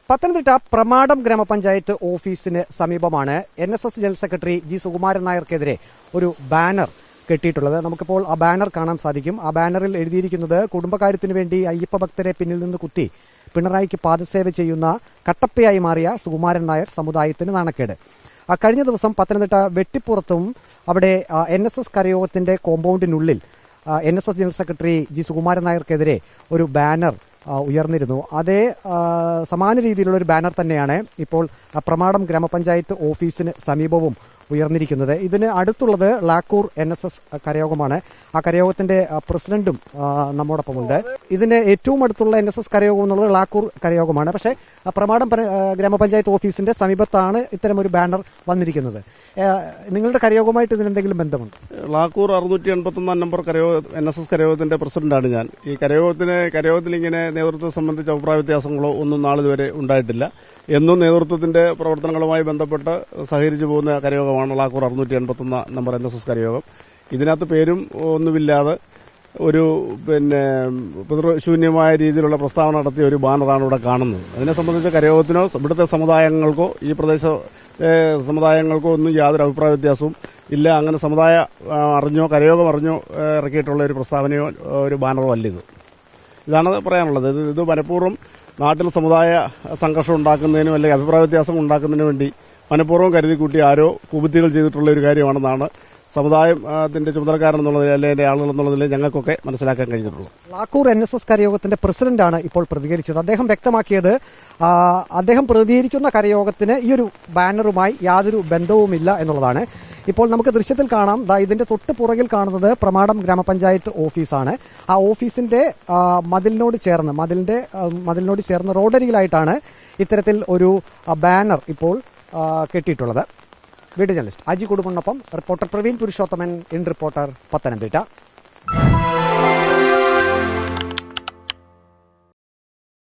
പത്തനംതിട്ട പ്രമാടം ഗ്രാമപഞ്ചായത്ത് ഓഫീസിന് സമീപമാണ് NSS general secretary G Sukumaran നായർക്കെതിരെ ഒരു ബാനർ കെട്ടിയിട്ടുള്ളത്. നമുക്കിപ്പോൾ ആ ബാനർ കാണാൻ സാധിക്കും. ആ ബാനറിൽ എഴുതിയിരിക്കുന്നത് കുടുംബകാര്യത്തിന് വേണ്ടി അയ്യപ്പ ഭക്തരെ പിന്നിൽ നിന്ന് കുത്തി പിണറായിക്ക് പാദസേവ ചെയ്യുന്ന കട്ടപ്പയായി മാറിയ സുകുമാരൻ നായർ സമുദായത്തിന് നാണക്കേട്. കഴിഞ്ഞ ദിവസം പത്തനംതിട്ട വെട്ടിപ്പുറത്തും അവിടെ NSS കരയോഗത്തിന്റെ കോമ്പൗണ്ടിനുള്ളിൽ NSS general secretary G Sukumaran നായർക്കെതിരെ ഒരു ബാനർ ഉയർന്നിരുന്നു. അതേ സമാന രീതിയിലുള്ള ഒരു ബാനർ തന്നെയാണ് ഇപ്പോൾ പ്രമാടം ഗ്രാമപഞ്ചായത്ത് ഓഫീസിന് സമീപവും ഉയർന്നിരിക്കുന്നത്. ഇതിന് അടുത്തുള്ളത് ലാക്കൂർ NSS കരയോഗമാണ്. ആ കരയോഗത്തിന്റെ പ്രസിഡന്റും നമ്മോടൊപ്പമുണ്ട്. ഇതിന്റെ ഏറ്റവും അടുത്തുള്ള NSS കരയോഗം എന്നുള്ളത് ലാക്കൂർ കരയോഗമാണ്. പക്ഷേ പ്രമാടം ഗ്രാമപഞ്ചായത്ത് ഓഫീസിന്റെ സമീപത്താണ് ഇത്തരം ഒരു ബാനർ വന്നിരിക്കുന്നത്. നിങ്ങളുടെ കരയോഗമായിട്ട് ഇതിനെന്തെങ്കിലും ബന്ധമുണ്ട്? ലാക്കൂർ 681 നമ്പർ NSS കരയോഗത്തിന്റെ പ്രസിഡന്റാണ് ഞാൻ. ഈ കരയോഗത്തിൽ ഇങ്ങനെ നേതൃത്വം സംബന്ധിച്ച അഭിപ്രായ വ്യത്യാസങ്ങളോ ഒന്നും നാളിതുവരെ ഉണ്ടായിട്ടില്ല. എന്നും നേതൃത്വത്തിന്റെ പ്രവർത്തനങ്ങളുമായി ബന്ധപ്പെട്ട് സഹകരിച്ചു പോകുന്ന കരയോഗമാണ് ലാക്കൂർ 681 നമ്പർ NSS കരയോഗം. ഇതിനകത്ത് പേരും ഒന്നുമില്ലാതെ ഒരു പിതൃശൂന്യമായ രീതിയിലുള്ള പ്രസ്താവന നടത്തിയ ഒരു ബാനറാണ് ഇവിടെ കാണുന്നത്. അതിനെ സംബന്ധിച്ച് കരയോഗത്തിനോ ഇവിടുത്തെ സമുദായങ്ങൾക്കോ ഈ പ്രദേശ സമുദായങ്ങൾക്കോ ഒന്നും യാതൊരു അഭിപ്രായ വ്യത്യാസവും ഇല്ല. അങ്ങനെ സമുദായം അറിഞ്ഞോ കരയോഗം അറിഞ്ഞോ ഇറക്കിയിട്ടുള്ള ഒരു പ്രസ്താവനയോ ഒരു ബാനറോ അല്ല ഇത്. ഇതാണ് പറയാനുള്ളത്. ഇത് മനഃപൂർവ്വം നാട്ടിൽ സമുദായ സംഘർഷം ഉണ്ടാക്കുന്നതിനും അല്ലെങ്കിൽ അഭിപ്രായ വ്യത്യാസം ഉണ്ടാക്കുന്നതിനു വേണ്ടി മനഃപൂർവ്വം കരുതി കൂട്ടി ആരോ കുബുദ്ധികൾ ചെയ്തിട്ടുള്ള ഒരു കാര്യമാണെന്നാണ് സമുദായത്തിന്റെ ചുമതലക്കാരൻ എന്നുള്ളതിൽ അല്ലെങ്കിൽ ആളുകൾ എന്നുള്ളതിൽ ഞങ്ങൾക്കൊക്കെ മനസ്സിലാക്കാൻ കഴിഞ്ഞിട്ടുള്ളൂ. ലാക്കൂർ NSS കരയോഗത്തിന്റെ പ്രസിഡന്റാണ് ഇപ്പോൾ പ്രതികരിച്ചത്. അദ്ദേഹം വ്യക്തമാക്കിയത് അദ്ദേഹം പ്രതികരിക്കുന്ന കരയോഗത്തിന് ഈ ഒരു ബാനറുമായി യാതൊരു ബന്ധവുമില്ല എന്നുള്ളതാണ്. ഇപ്പോൾ നമുക്ക് ദൃശ്യത്തിൽ കാണാം, ഇതിന്റെ തൊട്ട് പുറകിൽ കാണുന്നത് പ്രമാടം ഗ്രാമപഞ്ചായത്ത് ഓഫീസാണ്. ആ ഓഫീസിന്റെ മതിലിനോട് ചേർന്ന് റോഡരികിലായിട്ടാണ് ഇത്തരത്തിൽ ഒരു ബാനർ ഇപ്പോൾ കെട്ടിയിട്ടുള്ളത്. വീഡിയോ ജേർണലിസ്റ്റ് അജി കുടുംബനൊപ്പം reporter Praveen Purushothaman, in reporter, Pathanamthitta.